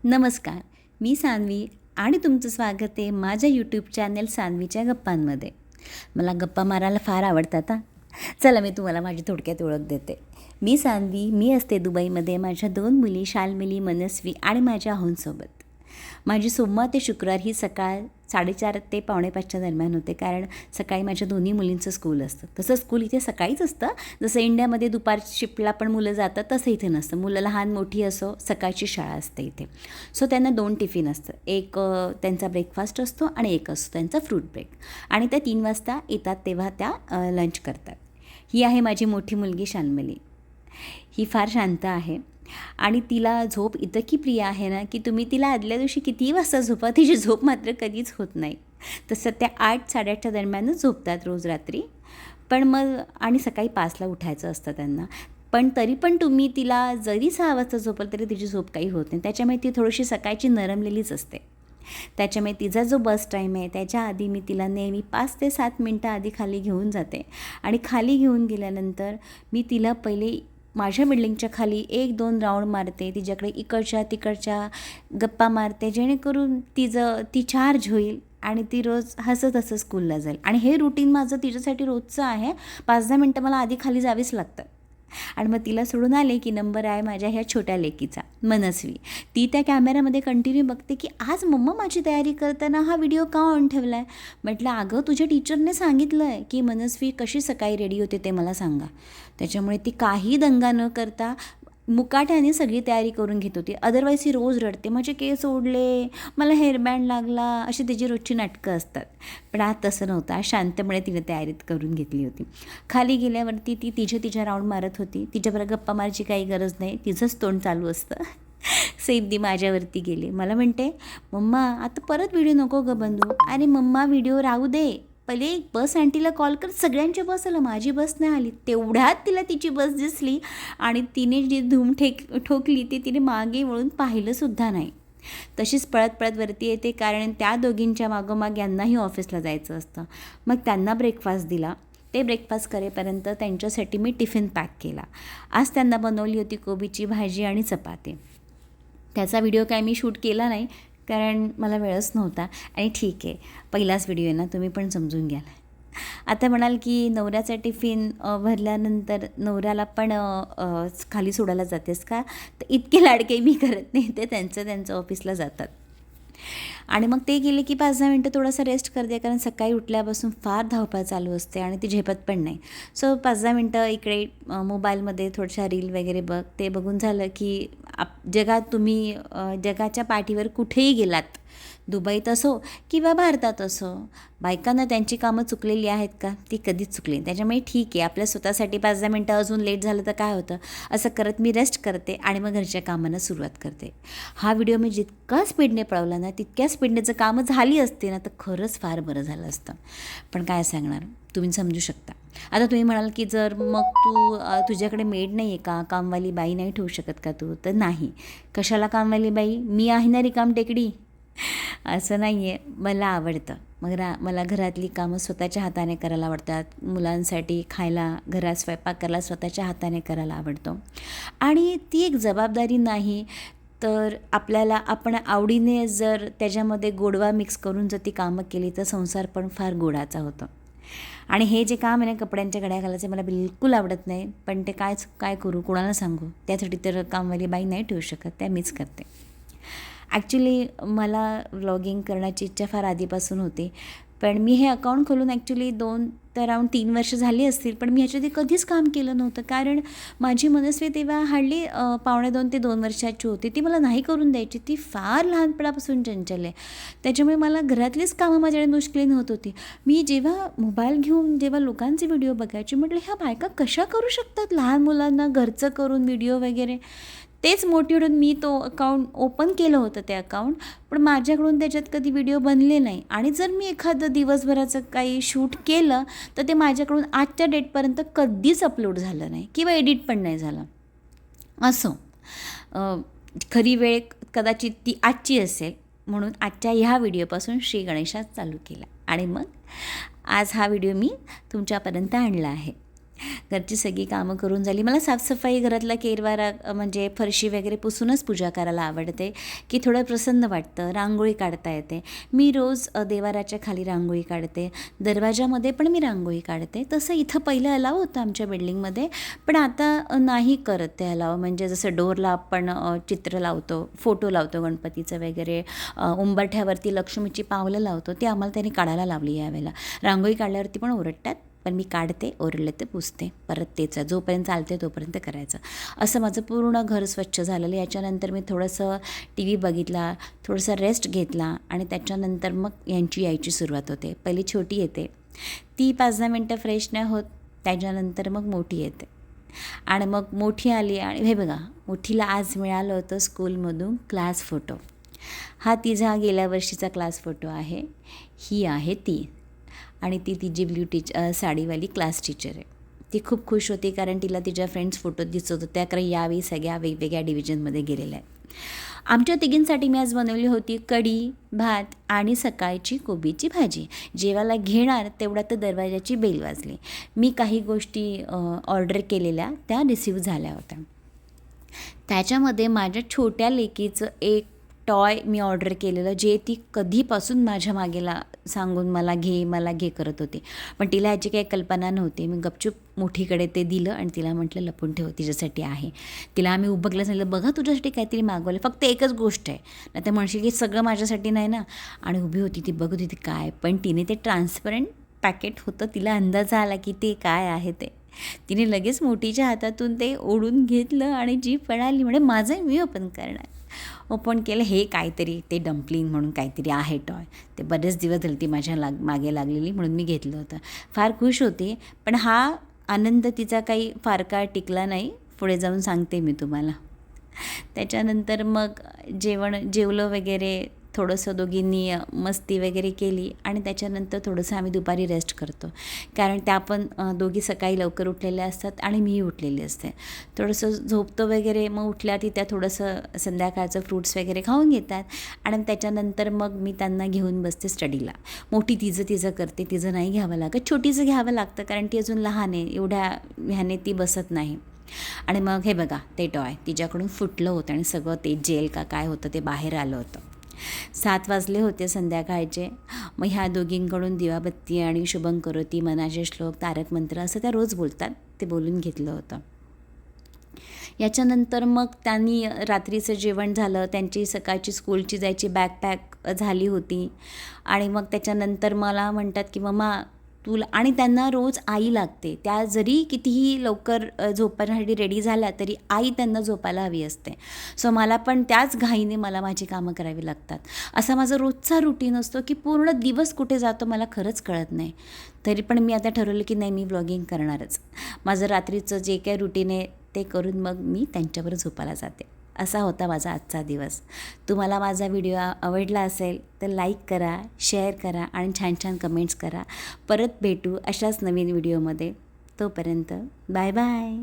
नमस्कार, मी सान्वी आणि तुमचं स्वागत आहे माझ्या यूट्यूब चॅनल सान्वीच्या गप्पांमध्ये. मला गप्पा मारायला फार आवडतात हां. चला मी तुम्हाला माझी थोडक्यात ओळख देते. मी सान्वी, मी असते दुबईमध्ये. माझ्या 2 मुली शाल्मिली, मनस्वी आणि माझ्या अहोंसोबत. माझी सोमवार ते शुक्रवार ही सकाळ 4:30 ते 4:45च्या दरम्यान होते, कारण सकाळी माझ्या दोन्ही मुलींचं स्कूल असतं. तसं स्कूल इथे सकाळीच असतं, जसं इंडियामध्ये दुपार शिफ्टला पण मुलं जातात तसं इथे नसतं. मुलं लहान मोठी असो, सकाळची शाळा असते इथे. सो त्यांना 2 टिफिन असतं. एक त्यांचा ब्रेकफास्ट असतो आणि एक असतो त्यांचा फ्रूट ब्रेक. आणि त्या 3 वाजता येतात तेव्हा त्या लंच करतात. ही आहे माझी मोठी मुलगी शाल्मिली. ही फार शांत आहे आणि तिला झोप इतकी प्रिय आहे ना, की तुम्ही तिला आदल्या दिवशी कितीही वाजता झोपा, तिची झोप मात्र कधीच होत नाही. तसं त्या 8-8:30च्या दरम्यानच झोपतात रोज रात्री. पण मग आणि सकाळी 5ला उठायचं असतं त्यांना. पण तरी पण तुम्ही तिला जरी 6 वाजता झोपल तरी तिची झोप काही होत नाही. त्याच्यामुळे ती थोडीशी सकाळची नरमलेलीच असते. त्याच्यामुळे तिचा जो बस टाईम आहे त्याच्या आधी मी तिला नेहमी 5 ते 7 मिनटं आधी खाली घेऊन जाते. आणि खाली घेऊन गेल्यानंतर मी तिला पहिले माझ्या बिल्डिंगच्या खाली 1-2 राऊंड मारते. तिच्याकडे इकडच्या तिकडच्या गप्पा मारते, जेणेकरून ती चार्ज होईल आणि ती रोज हसत स्कूलला जाईल. आणि हे रुटीन माझं तिच्यासाठी रोजचं आहे. 5-10 मिनटं मला आधी खाली जावीच लागतं. आणि मग तिला सोडून आले की नंबर आहे माझ्या ह्या छोट्या लेकीचा, मनस्वी. ती त्या कॅमेऱ्यामध्ये कंटिन्यू बघते की आज मम्मा माझी तयारी करताना हा व्हिडिओ का ऑन ठेवला आहे. म्हटलं अगं तुझ्या टीचरने सांगितलं आहे की मनस्वी कशी सकाळी रेडी होते ते मला सांगा. त्याच्यामुळे ती काही दंगा न करता मुकाट्याने सगळी तयारी करून घेत होती. अदरवाईज ही रोज रडते, माझे केस ओढले, मला हेअरबँड लागला, अशी तिची रोजची नाटकं असतात. पण आज तसं नव्हतं. आज शांतपणे तिने तयारीत करून घेतली होती. खाली गेल्यावरती ती तिच्या राऊंड मारत होती. तिच्याबरोबर गप्पा मारायची काही गरज नाही, तिचंच तोंड चालू असतं. सेम ती माझ्यावरती गेली. मला म्हणते मम्मा आता परत व्हिडिओ नको गं बनवू. अरे मम्मा व्हिडिओ राहू दे, पहिले बस आंटीला कॉल कर, सगळ्यांच्या बस आलं, माझी बस नाही आली. तेवढ्यात तिला तिची बस दिसली आणि तिने जी धूम ठोकली ती तिने मागे वळून पाहिलंसुद्धा नाही. तशीच पळत पळत वरती येते, कारण त्या दोघींच्या मागोमाग यांनाही ऑफिसला जायचं असतं. मग त्यांना ब्रेकफास्ट दिला. ते ब्रेकफास्ट करेपर्यंत त्यांच्यासाठी मी टिफिन पॅक केला. आज त्यांना बनवली होती कोबीची भाजी आणि चपाती. त्याचा व्हिडिओ काय मी शूट केला नाही, कारण मला वेळच नव्हता. आणि ठीक आहे, पहिलाच व्हिडिओ आहे ना, तुम्ही पण समजून घ्याल. आता म्हणाल की नवऱ्याचा टिफिन भरल्यानंतर नवऱ्याला पण खाली सोडायला जातेस का? तर इतके लाडके मी करत नाही, ते त्यांचं ऑफिसला जातात. आणि मग ते गेले की 5-10 मिनटं थोडंसं रेस्ट करते, कारण सकाळी उठल्यापासून फार धावपळ चालू असते आणि ती झेपत पण नाही. सो 5-10 मिनटं इकडे मोबाईलमध्ये थोड्याशा रील वगैरे ते बघून झालं की जगाच्या पाठीवर कुठेही गेलात, दुबईत असो किंवा भारतात असो, बायकांना त्यांची कामं चुकलेली आहेत का? ती कधीच चुकली. त्याच्यामुळे ठीक आहे, आपल्या स्वतःसाठी 5-10 मिनटं अजून लेट झालं तर काय होतं, असं करत मी रेस्ट करते आणि मग घरच्या कामांना सुरुवात करते. हा व्हिडिओ मी जितका स्पीडने पळवला ना, तितक्या स्पीडने जर कामं झाली असते ना, तर खरंच फार बरं झालं असतं. पण काय सांगणार, तुम्ही समजू शकता. आता तुम्ही म्हणाल की जर मग तुझ्याकडे मेड नाही आहे का, कामवाली बाई नाही ठेवू शकत का तू? तर नाही. कशाला कामवाली बाई, मी आहे ना रिकाम टेकडी. असं नाही आहे, मला आवडतं. मला घरातली कामं स्वतःच्या हाताने करायला आवडतात. मुलांसाठी खायला, घरात स्वयंपाक करायला स्वतःच्या हाताने करायला आवडतो. आणि ती एक जबाबदारी नाही, तर आपण आवडीने जर त्याच्यामध्ये गोडवा मिक्स करून जर ती कामं केली तर संसार पण फार गोडाचा होतो. आणि हे जे काम आहे ना, कपड्यांच्या घड्या घालायचे, मला बिलकुल आवडत नाही. पण ते काय करू, कोणाला सांगू? त्यासाठी तर कामवाली बाई नाही ठेवू शकत, त्या मीच करते. ॲक्च्युली मला व्लॉगिंग करण्याची इच्छा फार आधीपासून होती. पण मी हे अकाउंट खोलून ॲक्च्युली 2 ते अराऊंड 3 वर्ष झाली असतील, पण मी ह्याच्यात कधीच काम केलं नव्हतं. कारण माझी मनस्वी तेव्हा हार्डली 1.5 ते 2 वर्षाची होती. ती मला नाही करून द्यायची. ती फार लहानपणापासून चंचल आहे. त्याच्यामुळे मला घरातलीच कामं माझ्याकडे मुश्किलीने होत होती. मी जेव्हा मोबाईल घेऊन जेव्हा लोकांचे व्हिडिओ बघायचे, म्हटलं ह्या बायका कशा करू शकतात लहान मुलांना घरचं करून व्हिडिओ वगैरे. तेच मोटिव्ह होऊन मी तो अकाउंट ओपन केलं होतं ते अकाउंट. पण माझ्याकडून त्याच्यात कधी व्हिडिओ बनले नाही. आणि जर मी एखादं दिवसभराचं काही शूट केलं तर ते माझ्याकडून आजच्या डेटपर्यंत कधीच अपलोड झालं नाही किंवा एडिट पण नाही झालं. असो, खरी वेळ कदाचित ती आजची असेल, म्हणून आजच्या ह्या व्हिडिओपासून श्री गणेशात चालू केला आणि मग आज हा व्हिडिओ मी तुमच्यापर्यंत आणला आहे. घरची सगळी कामं करून झाली. मला साफसफाई, घरातला केरवारा म्हणजे फरशी वगैरे पुसूनच पूजा करायला आवडते, की थोडं प्रसन्न वाटतं. रांगोळी काढता येते. मी रोज देवाराच्या खाली रांगोळी काढते. दरवाजामध्ये पण मी रांगोळी काढते. तसं इथं पहिलं अलाव होतं आमच्या बिल्डिंगमध्ये, पण आता नाही करत ते अलाव. म्हणजे जसं डोरला आपण चित्र लावतो, फोटो लावतो गणपतीचं वगैरे, उंबरठ्यावरती लक्ष्मीची पावलं लावतो, ते आम्हाला त्यांनी काढायला लावली यावेळेला. रांगोळी काढल्यावरती पण ओरडतात, पण मी काढते, ओरडले तर पुसते, परत तेच जोपर्यंत चालते तोपर्यंत करायचं. असं माझं पूर्ण घर स्वच्छ झालेलं. याच्यानंतर मी थोडंसं टी व्ही बघितला, थोडंसं रेस्ट घेतला आणि त्याच्यानंतर मग यांची यायची सुरुवात होते. पहिली छोटी येते, ती 5-10 मिनटं फ्रेश नाही होत, त्याच्यानंतर मग मोठी येते आणि मग मोठी आली आणि हे बघा, मोठीला आज मिळालं होतं स्कूलमधून क्लास फोटो. हा तिचा गेल्या वर्षीचा क्लास फोटो आहे. ही आहे ती आणि ती तिची ब्ल्यू साडीवाली क्लास टीचर आहे. ती खूप खुश होती कारण तिला तिच्या फ्रेंड्स फोटो दिसत होत्या, कारण यावेळी सगळ्या वेगवेगळ्या डिव्हिजनमध्ये गेलेल्या आहेत. आमच्या तिघींसाठी मी आज बनवली होती कढी, भात आणि सकाळची कोबीची भाजी. जेवायला घेणार तेवढ्यात तर दरवाजाची बेल वाजली. मी काही गोष्टी ऑर्डर केलेल्या त्या रिसीव झाल्या होत्या. त्याच्यामध्ये माझ्या छोट्या लेकीचं एक टॉय मी ऑर्डर केलेलं, जे ती कधीपासून माझ्या मागेला सांगून मला घे करत होती. पण तिला याची काही कल्पना नव्हती. मी गपचूप मोठीकडे ते दिलं आणि तिला म्हटलं लपून ठेव, तिच्यासाठी आहे. तिला आम्ही उभगलं सांगितलं, बघा तुझ्यासाठी काहीतरी मागवलं, फक्त एकच गोष्ट आहे, नाही तर म्हणशील की सगळं माझ्यासाठी नाही ना. आणि उभी होती ती, बघत होती काय, पण तिने ते ट्रान्सपरंट पॅकेट होतं, तिला अंदाज आला की ते काय आहे ते. तिने लगेच मोठीच्या हातातून ते ओढून घेतलं आणि जी पळाली, म्हणजे माझं मी ओपन करणार. ओपन केलं, हे काहीतरी ते डम्पलिंग म्हणून काहीतरी आहे टॉय. ते बरेच दिवस झाले ती माझ्या मागे लागलेली, म्हणून मी घेतलं होतं. फार खुश होती, पण हा आनंद तिचा काही फार काळ टिकला नाही. पुढे जाऊन सांगते मी तुम्हाला. त्याच्यानंतर मग जेवलं वगैरे, थोडंसं दोघींनी मस्ती वगैरे केली आणि त्याच्यानंतर थोडंसं आम्ही दुपारी रेस्ट करतो, कारण त्या पण दोघी सकाळी लवकर उठलेल्या असतात आणि मीही उठलेली असते. थोडंसं झोपतो वगैरे, मग उठल्या ती त्या थोडंसं संध्याकाळचं फ्रूट्स वगैरे खाऊन घेतात आणि त्याच्यानंतर मग मी त्यांना घेऊन बसते स्टडीला. मोठी तिचं करते, तिचं नाही घ्यावं लागत, छोटीचं घ्यावं लागतं कारण ती अजून लहान आहे, एवढ्या ह्याने ती बसत नाही. आणि मग हे बघा, ते टॉय तिच्याकडून फुटलं होतं आणि सगळं ते जेल का काय होतं ते बाहेर आलं होतं. 7 वाजले होते संध्याकाळचे. मग ह्या दोघींकडून दिवाबत्ती आणि शुभंकरोती, मनाचे श्लोक, तारक मंत्र असं त्या रोज बोलतात, ते बोलून घेतलं होतं. याच्यानंतर मग त्यांनी रात्रीचं जेवण झालं, त्यांची सकाळची स्कूलची जायची बॅग पॅक झाली होती आणि मग त्याच्यानंतर मला म्हणतात की मम्मा तुला, आणि त्यांना रोज आई लागते. त्या जरी कितीही लवकर झोपण्यासाठी रेडी झाल्या तरी आई त्यांना झोपायला हवी असते. सो मला पण त्याच घाईने मला माझी कामं करावी लागतात. असा माझा रोजचा रुटीन असतो की पूर्ण दिवस कुठे जातो मला खरंच कळत नाही. तरी पण मी आता ठरवलं की नाही, मी व्लॉगिंग करणारच. माझं रात्रीचं जे काही रुटीन आहे ते करून मग मी त्यांच्यावर झोपायला जाते. असा होता माझा आजचा दिवस. तुम्हाला माझा व्हिडिओ आवडला असेल तर लाईक करा, शेअर करा आणि छान छान कमेंट्स करा. परत भेटू अशाच नवीन व्हिडिओमध्ये. तोपर्यंत बाय बाय.